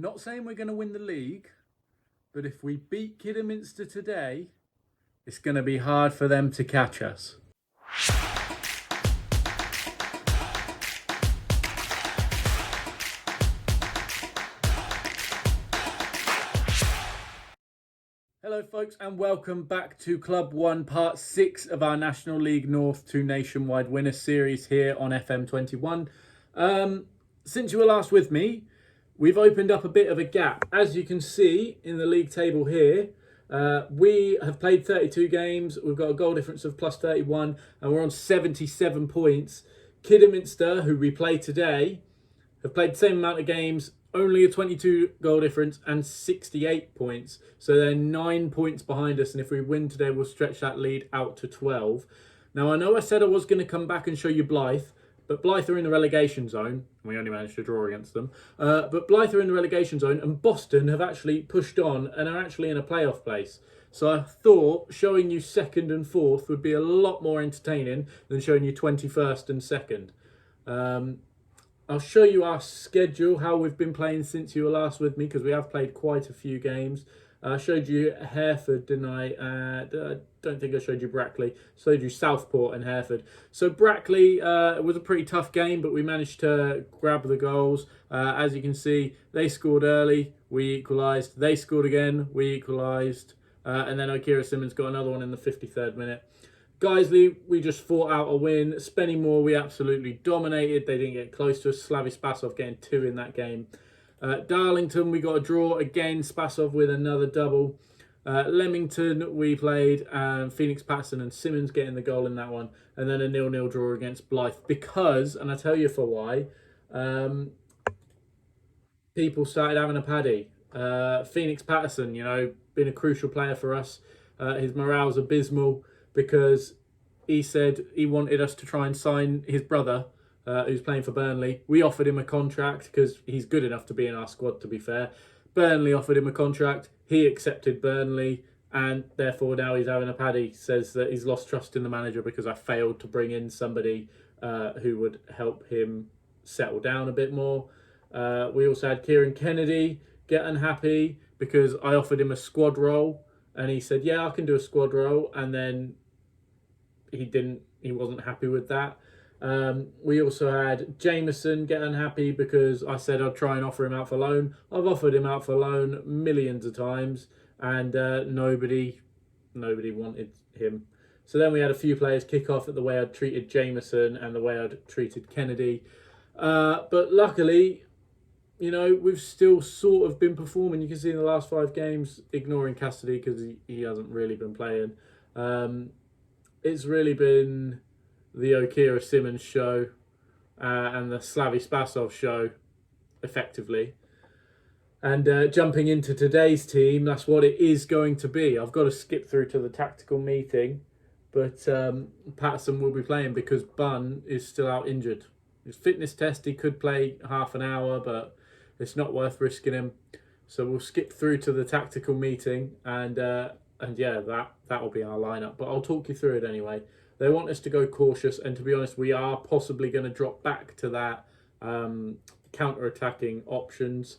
Not saying we're going to win the league, but if we beat Kidderminster today, it's going to be hard for them to catch us. Hello folks, and welcome back to Club 1 Part 6 of our National League North to Nationwide Winners series here on FM21. Since you were last with me, we've opened up a bit of a gap. As you can see in the league table here, we have played 32 games, we've got a goal difference of plus 31, and we're on 77 points. Kidderminster, who we play today, have played the same amount of games, only a 22 goal difference and 68 points. So they're 9 points behind us, and if we win today, we'll stretch that lead out to 12. Now, I know I said I was going to come back and show you Blyth, but Blyth are in the relegation zone. We only managed to draw against them. But Blyth are in the relegation zone, and Boston have actually pushed on and are actually in a playoff place. So I thought showing you second and fourth would be a lot more entertaining than showing you 21st and second. I'll show you our schedule, how we've been playing since you were last with me, because we have played quite a few games. I showed you Hereford, didn't I? I don't think I showed you Brackley. I showed you Southport and Hereford. So Brackley, it was a pretty tough game, but we managed to grab the goals. As you can see, they scored early, we equalised. They scored again, we equalised. And then Akira Simmons got another one in the 53rd minute. Guiseley, we just fought out a win. Spennymoor, we absolutely dominated. They didn't get close to us. Slavi Spasov getting 2 in that game. Darlington, we got a draw again. Spasov with another double. Leamington, we played. Phoenix Patterson and Simmons getting the goal in that one. And then a 0-0 draw against Blyth. Because, and I tell you for why, people started having a paddy. Phoenix Patterson, you know, been a crucial player for us. His morale's abysmal, because he said he wanted us to try and sign his brother, who's playing for Burnley. We offered him a contract because he's good enough to be in our squad, to be fair. Burnley offered him a contract. He accepted Burnley, and therefore now he's having a paddy. Says that he's lost trust in the manager because I failed to bring in somebody who would help him settle down a bit more. We also had Kieran Kennedy get unhappy because I offered him a squad role, and he said, yeah, I can do a squad role, and then he wasn't happy with that. We also had Jameson get unhappy because I said I'd try and offer him out for loan. I've offered him out for loan millions of times, and nobody wanted him. So then we had a few players kick off at the way I'd treated Jameson and the way I'd treated Kennedy. But luckily, you know, we've still sort of been performing. You can see in the last 5 games, ignoring Cassidy because he hasn't really been playing. It's really been the Akira Simmons show and the Slavi Spasov show, effectively. And jumping into today's team, that's what it is going to be. I've got to skip through to the tactical meeting, but Patterson will be playing because Bunn is still out injured. His fitness test, he could play half an hour, but it's not worth risking him. So we'll skip through to the tactical meeting, and yeah, that will be our lineup. But I'll talk you through it anyway. They want us to go cautious, and to be honest, we are possibly going to drop back to that counter-attacking options,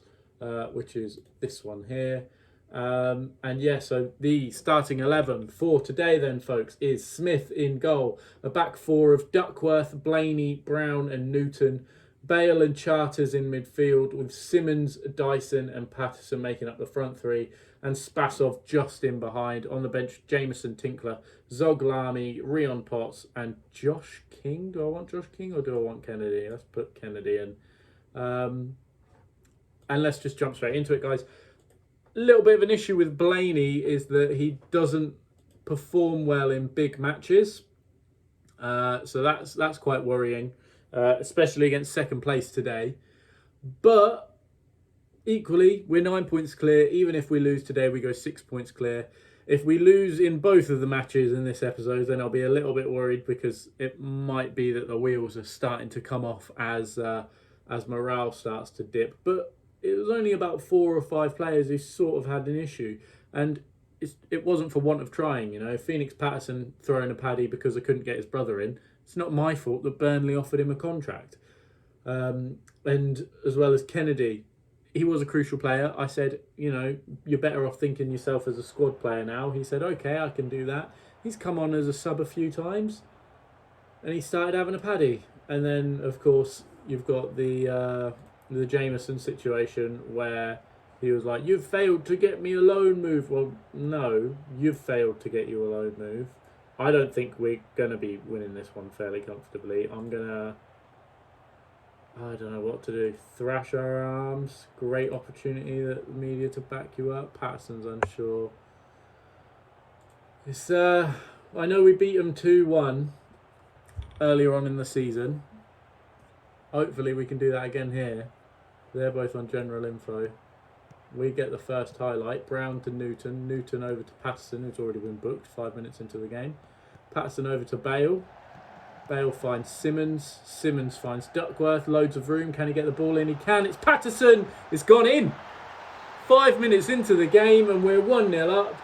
which is this one here. And yeah, so the starting 11 for today then, folks, is Smith in goal. A back 4 of Duckworth, Blaney, Brown and Newton. Bale and Charters in midfield, with Simmons, Dyson and Patterson making up the front 3, and Spasov just in behind. On the bench, Jameson, Tinkler, Zoglami, Rion Potts and Josh King. Do I want Josh King or do I want Kennedy? Let's put Kennedy in. And let's just jump straight into it, guys. A little bit of an issue with Blaney is that he doesn't perform well in big matches. So that's quite worrying. Especially against second place today. But equally, we're 9 points clear. Even if we lose today, we go 6 points clear. If we lose in both of the matches in this episode, then I'll be a little bit worried, because it might be that the wheels are starting to come off as morale starts to dip. But it was only about 4 or 5 players who sort of had an issue. And it wasn't for want of trying, you know. Phoenix Patterson throwing a paddy because I couldn't get his brother in. It's not my fault that Burnley offered him a contract. And as well as Kennedy, he was a crucial player. I said, you know, you're better off thinking yourself as a squad player now. He said, okay, I can do that. He's come on as a sub a few times, and he started having a paddy. And then, of course, you've got the Jameson situation where he was like, you've failed to get me a loan move. Well, no, you've failed to get you a loan move. I don't think we're going to be winning this one fairly comfortably. I don't know what to do. Thrash our arms. Great opportunity that the media to back you up. Patterson's unsure. It's I know we beat them 2-1 earlier on in the season. Hopefully we can do that again here. They're both on general info. We get the first highlight. Brown to Newton. Newton over to Patterson, who's already been booked 5 minutes into the game. Patterson over to Bale. Bale finds Simmons. Simmons finds Duckworth. Loads of room. Can he get the ball in? He can. It's Patterson. It's gone in. 5 minutes into the game and we're 1-0 up.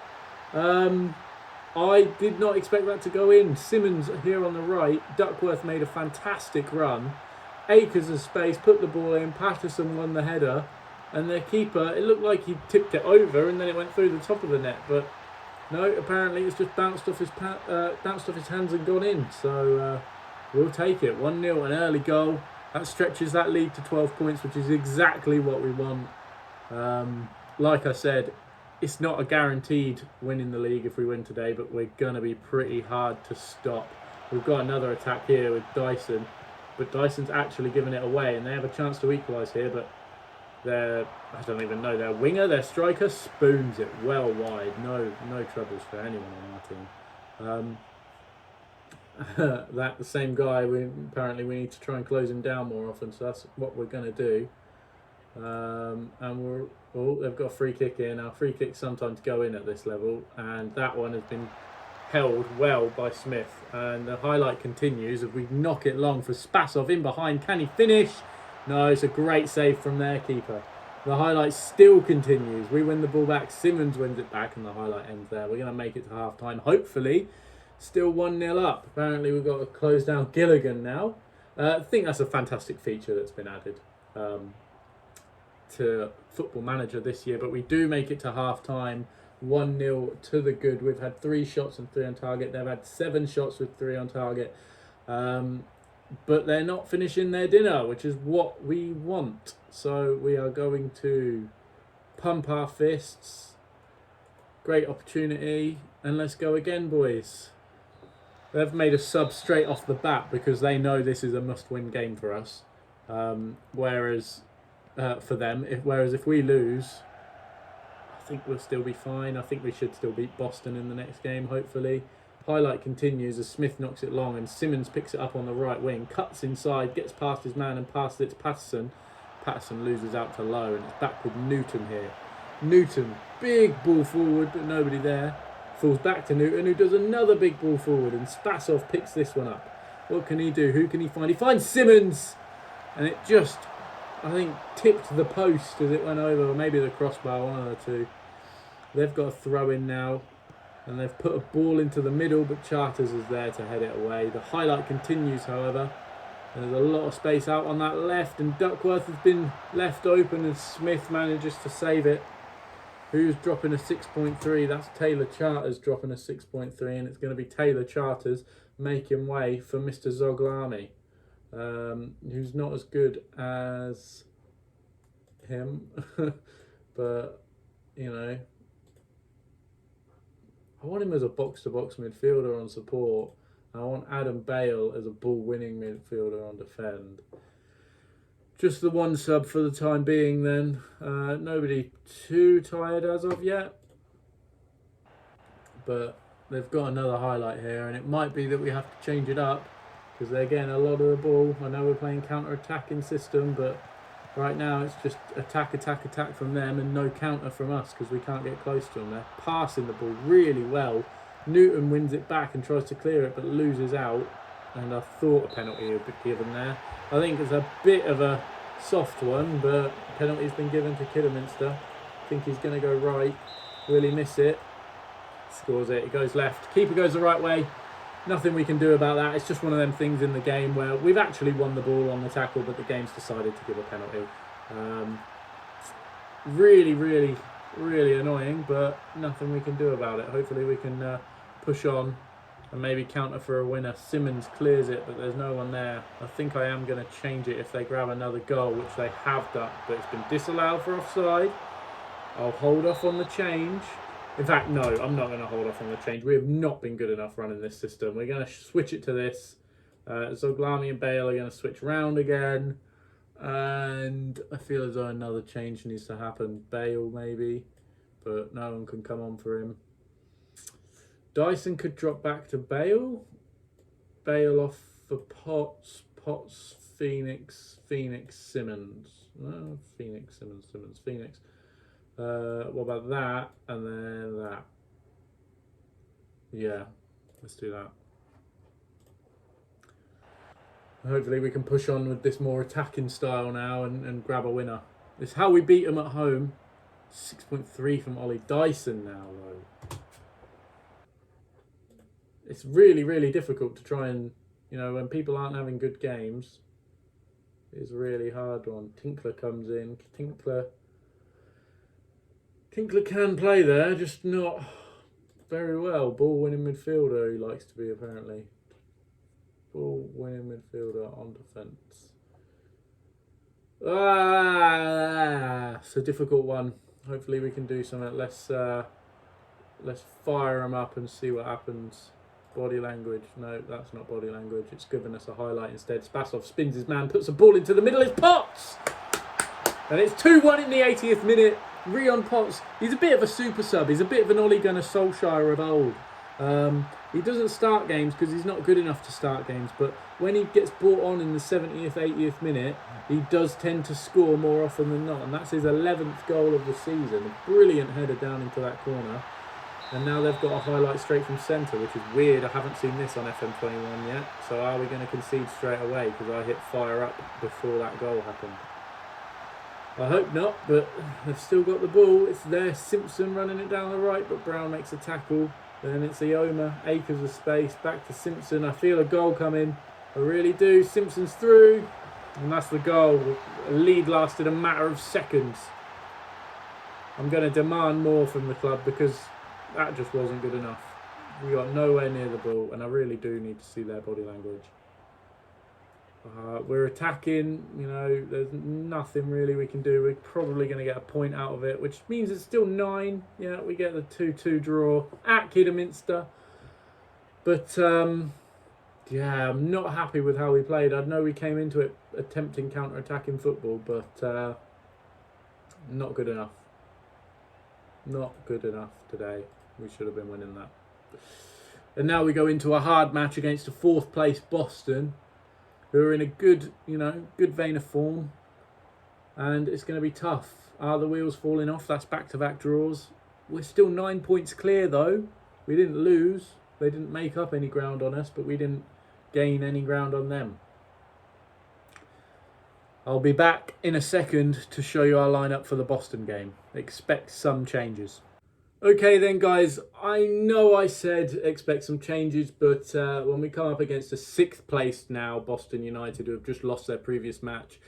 I did not expect that to go in. Simmons here on the right. Duckworth made a fantastic run. Acres of space, put the ball in. Patterson won the header. And their keeper, it looked like he tipped it over and then it went through the top of the net. But no, apparently it's just bounced off his hands and gone in. So we'll take it. 1-0, an early goal. That stretches that lead to 12 points, which is exactly what we want. Like I said, it's not a guaranteed win in the league if we win today, but we're going to be pretty hard to stop. We've got another attack here with Dyson, but Dyson's actually given it away, and they have a chance to equalise here, but I don't even know, their winger, their striker, spoons it well wide. No troubles for anyone on our team. That the same guy, apparently we need to try and close him down more often, so that's what we're going to do. And they've got a free kick in. Our free kicks sometimes go in at this level, and that one has been held well by Smith. And the highlight continues as we knock it long for Spasov in behind. Can he finish? No, it's a great save from their keeper. The highlight still continues. We win the ball back. Simmons wins it back, and the highlight ends there. We're going to make it to half time. Hopefully, still 1-0 up. Apparently, we've got to close down Gilligan now. I think that's a fantastic feature that's been added to Football Manager this year, but we do make it to half time 1-0 to the good. We've had 3 shots and 3 on target. They've had 7 shots with 3 on target, but they're not finishing their dinner, which is what we want. So we are going to pump our fists. Great opportunity, and let's go again, boys. They've made a sub straight off the bat because they know this is a must-win game for us, whereas for them. Whereas if we lose, I think we'll still be fine. I think we should still beat Boston in the next game, hopefully. Highlight continues as Smith knocks it long and Simmons picks it up on the right wing, cuts inside, gets past his man and passes it to Patterson. Patterson loses out to Lowe and it's back with Newton here. Newton, big ball forward, but nobody there. Falls back to Newton, who does another big ball forward, and Spasov picks this one up. What can he do? Who can he find? He finds Simmons! And it just, I think, tipped the post as it went over, or maybe the crossbar, one of the two. They've got a throw in now, and they've put a ball into the middle, but Charters is there to head it away. The highlight continues, however. There's a lot of space out on that left, and Duckworth has been left open, and Smith manages to save it. Who's dropping a 6.3? That's Taylor Charters dropping a 6.3, and it's going to be Taylor Charters making way for Mr. Zoglami, who's not as good as him, but, you know, I want him as a box-to-box midfielder on support. I want Adam Bale as a ball-winning midfielder on defend. Just the one sub for the time being then. Nobody too tired as of yet. But they've got another highlight here, and it might be that we have to change it up because they're getting a lot of the ball. I know we're playing counter-attacking system, but right now it's just attack, attack, attack from them and no counter from us because we can't get close to them. They're passing the ball really well. Newton wins it back and tries to clear it but loses out. And I thought a penalty would be given there. I think it's a bit of a soft one, but penalty's been given to Kidderminster. I think he's going to go right. Will he miss it? Scores it. It goes left. Keeper goes the right way. Nothing we can do about that. It's just one of them things in the game where we've actually won the ball on the tackle, but the game's decided to give a penalty. really, really, really annoying, but nothing we can do about it. Hopefully we can push on and maybe counter for a winner. Simmons clears it, but there's no one there. I think I am going to change it if they grab another goal, which they have done, but it's been disallowed for offside. I'll hold off on the change. In fact, no, I'm not going to hold off on the change. We have not been good enough running this system. We're going to switch it to this. Zoglami and Bale are going to switch round again. And I feel as though another change needs to happen. Bale maybe, but no one can come on for him. Dyson could drop back to Bale. Bale off for Potts. Potts, Phoenix, Simmons. No, Phoenix, Simmons, Phoenix. What about that? And then that. Yeah, let's do that. Hopefully we can push on with this more attacking style now and grab a winner. It's how we beat them at home. 6.3 from Ollie Dyson now, though. It's really, really difficult to try and, when people aren't having good games, it's a really hard one. Tinkler comes in. Tinkler can play there, just not very well. Ball winning midfielder he likes to be, apparently. Ball winning midfielder on defence. It's a difficult one. Hopefully we can do something. Let's fire them up and see what happens. Body language. No, that's not body language. It's giving us a highlight instead. Spasov spins his man, puts the ball into the middle. It's Potts! And it's 2-1 in the 80th minute. Rion Potts, he's a bit of a super sub. He's a bit of an Ole Gunnar Solskjaer of old. He doesn't start games because he's not good enough to start games, but when he gets brought on in the 70th, 80th minute, he does tend to score more often than not, and that's his 11th goal of the season. A brilliant header down into that corner, and now they've got a highlight straight from centre, which is weird. I haven't seen this on FM21 yet, so are we going to concede straight away because I hit fire up before that goal happened? I hope not, but they've still got the ball. It's there, Simpson running it down the right, but Brown makes a tackle. Then it's Ioma, acres of space, back to Simpson. I feel a goal coming. I really do. Simpson's through. And that's the goal. A lead lasted a matter of seconds. I'm going to demand more from the club because that just wasn't good enough. We got nowhere near the ball, and I really do need to see their body language. We're attacking, there's nothing really we can do. We're probably going to get a point out of it, which means it's still 9. Yeah, we get the 2-2 draw at Kidderminster. But, yeah, I'm not happy with how we played. I know we came into it attempting counter-attacking football, but not good enough. Not good enough today. We should have been winning that. And now we go into a hard match against a 4th place Boston, who are in a good, good vein of form. And it's going to be tough. Are the wheels falling off? That's back-to-back draws. We're still 9 points clear, though. We didn't lose. They didn't make up any ground on us, but we didn't gain any ground on them. I'll be back in a second to show you our lineup for the Boston game. Expect some changes. Okay then, guys, I know I said expect some changes, but when we come up against a 6th place now, Boston United, who have just lost their previous match,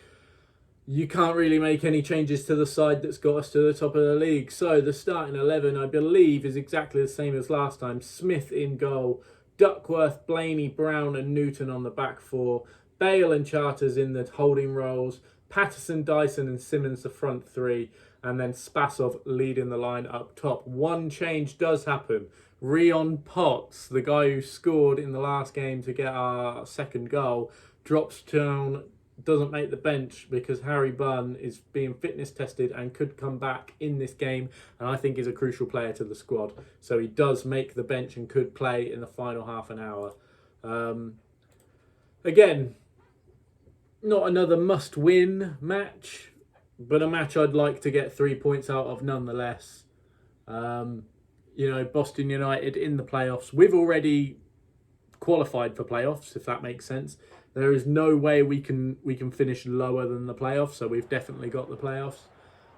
you can't really make any changes to the side that's got us to the top of the league. So the starting 11, I believe, is exactly the same as last time. Smith in goal, Duckworth, Blaney, Brown and Newton on the back 4, Bale and Charters in the holding roles, Patterson, Dyson and Simmons the front 3, and then Spasov leading the line up top. One change does happen. Rion Potts, the guy who scored in the last game to get our 2nd goal, drops down, doesn't make the bench because Harry Bunn is being fitness tested and could come back in this game, and I think is a crucial player to the squad. So he does make the bench and could play in the final half an hour. Again, not another must-win match, but a match I'd like to get 3 points out of nonetheless. Boston United in the playoffs. We've already qualified for playoffs, if that makes sense. There is no way we can finish lower than the playoffs, so we've definitely got the playoffs.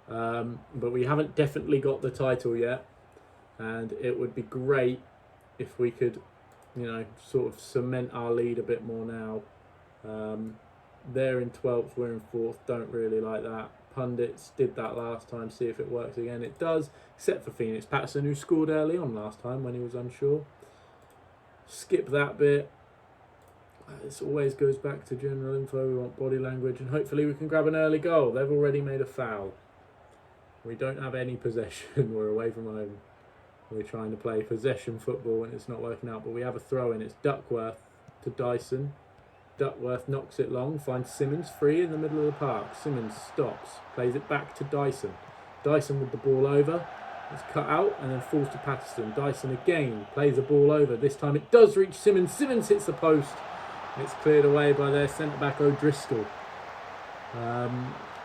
But we haven't definitely got the title yet. And it would be great if we could, sort of cement our lead a bit more now. They're in 12th, we're in 4th. Don't really like that. pundits did that last time, see if it works again. It does, except for Phoenix Patterson, who scored early on last time when he was unsure. Skip that bit. This always goes back to general info. We want body language, and hopefully we can grab an early goal. They've already made a foul. We don't have any possession. We're away from home. We're trying to play possession football and it's not working out, but we have a throw in. It's Duckworth to Dyson. Duckworth knocks it long, finds Simmons free in the middle of the park. Simmons stops, plays it back to Dyson. Dyson with the ball over. It's cut out and then falls to Patterson. Dyson again plays the ball over. This time it does reach Simmons. Simmons hits the post. It's cleared away by their centre-back O'Driscoll.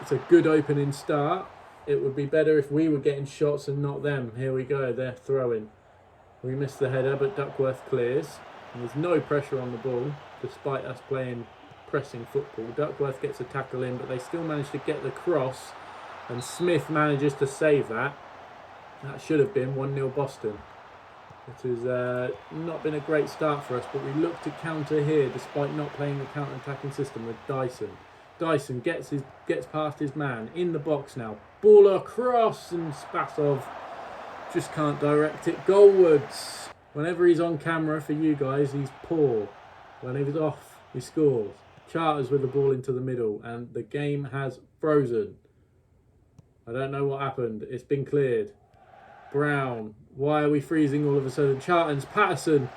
It's a good opening start. It would be better if we were getting shots and not them. Here we go, they're throwing. We missed the header, but Duckworth clears. And there's no pressure on the ball, despite us playing pressing football. Duckworth gets a tackle in, but they still manage to get the cross. And Smith manages to save that. That should have been 1-0 Boston. It has not been a great start for us, but we look to counter here, despite not playing the counter-attacking system with Dyson. Dyson gets past his man in the box now. Ball across, and Spasov just can't direct it goalwards. Whenever he's on camera for you guys, he's poor. When he's off, he scores. Charters with the ball into the middle, and the game has frozen. I don't know what happened. It's been cleared. Brown. Why are we freezing all of a sudden? Charters, Patterson.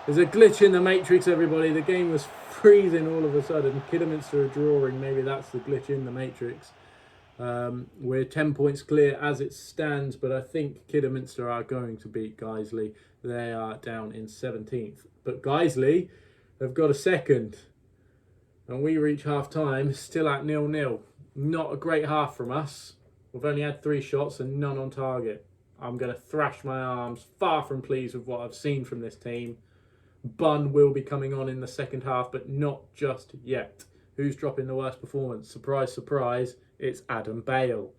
There's a glitch in the matrix, everybody. The game was freezing all of a sudden. Kidderminster are drawing. Maybe that's the glitch in the matrix. We're 10 points clear as it stands, but I think Kidderminster are going to beat Guiseley. They are down in 17th. But Guiseley have got a second. And we reach half-time, still at 0-0. Not a great half from us. We've only had 3 shots and none on target. I'm going to thrash my arms. Far from pleased with what I've seen from this team. Bunn will be coming on in the second half, but not just yet. Who's dropping the worst performance? Surprise, surprise, it's Adam Bale.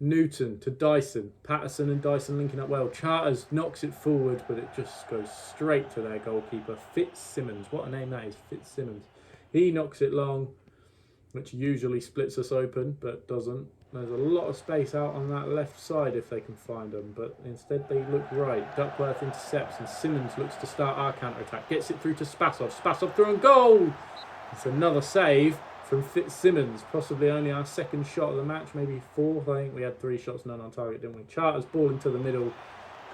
Newton to Dyson. Patterson and Dyson linking up well. Charters knocks it forward, but it just goes straight to their goalkeeper, Fitzsimmons. What a name that is, Fitzsimmons. He knocks it long, which usually splits us open, but doesn't. There's a lot of space out on that left side if they can find them, but instead they look right. Duckworth intercepts and Simmons looks to start our counter-attack. Gets it through to Spasov. Spasov through and goal! It's another save from Fitzsimmons. Possibly only our second shot of the match, maybe 4th. I think we had 3 shots, none on target, didn't we? Charters ball into the middle,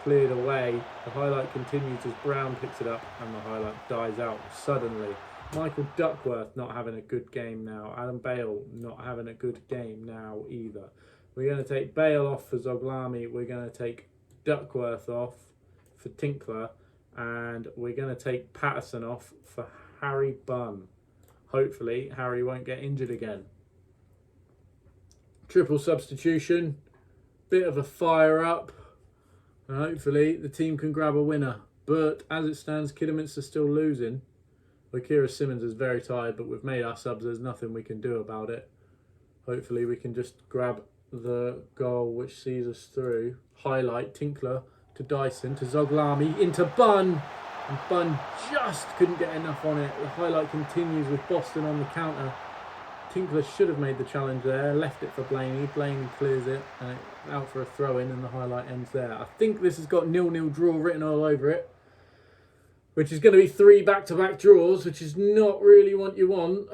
cleared away. The highlight continues as Brown picks it up and the highlight dies out suddenly. Michael Duckworth not having a good game now. Adam Bale not having a good game now either. We're going to take Bale off for Zoglami. We're going to take Duckworth off for Tinkler. And we're going to take Patterson off for Harry Bunn. Hopefully Harry won't get injured again. Triple substitution. Bit of a fire up. And hopefully the team can grab a winner. But as it stands, Kidderminster still losing. Akira Simmons is very tired, but we've made our subs. There's nothing we can do about it. Hopefully we can just grab the goal which sees us through. Highlight, Tinkler to Dyson, to Zoglami, into Bunn. And Bunn just couldn't get enough on it. The highlight continues with Boston on the counter. Tinkler should have made the challenge there, left it for Blaney. Blaney clears it, and it's out for a throw-in, and the highlight ends there. I think this has got 0-0 draw written all over it, which is going to be 3 back-to-back draws, which is not really what you want.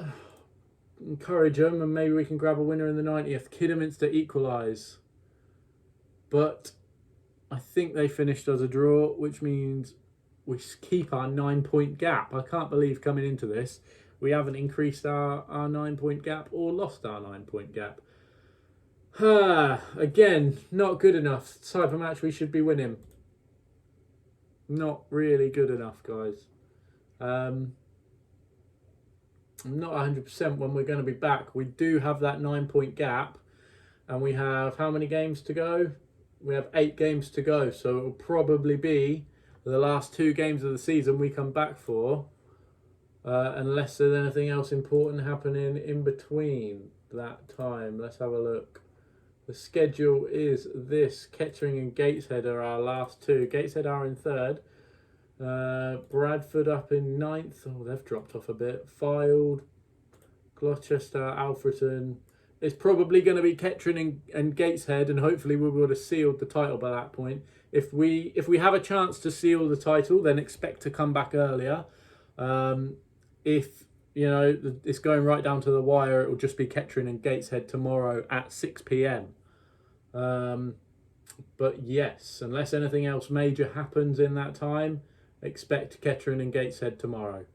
Encourage them, and maybe we can grab a winner in the 90th. Kidderminster equalise. But I think they finished as a draw, which means we keep our 9-point gap. I can't believe coming into this, we haven't increased our 9-point gap or lost our 9-point gap. Again, not good enough. The type of match we should be winning. Not really good enough, guys. I'm not 100% when we're going to be back. We do have that 9-point gap, and we have how many games to go? We have 8 games to go, so it will probably be the last 2 games of the season we come back for, unless there's anything else important happening in between that time. Let's have a look. The schedule is this. Kettering and Gateshead are our last 2. Gateshead are in 3rd. Bradford up in 9th. Oh, they've dropped off a bit. Fylde, Gloucester, Alfreton, it's probably going to be Kettering and Gateshead, and hopefully we would have sealed the title by that point. If we have a chance to seal the title, then expect to come back earlier. If it's going right down to the wire, it will just be Kettering and Gateshead tomorrow at 6 p.m. But yes, unless anything else major happens in that time, expect Kettering and Gateshead tomorrow.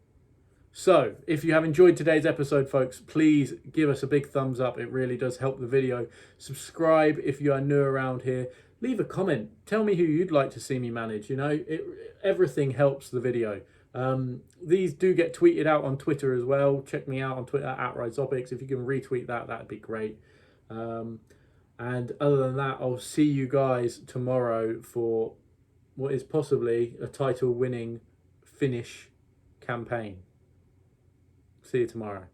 So, if you have enjoyed today's episode, folks, please give us a big thumbs up. It really does help the video. Subscribe if you are new around here. Leave a comment. Tell me who you'd like to see me manage. Everything helps the video. These do get tweeted out on Twitter as well. Check me out on Twitter at @RideZopics. If you can retweet that, that'd be great. And other than that, I'll see you guys tomorrow for what is possibly a title-winning Finnish campaign. See you tomorrow.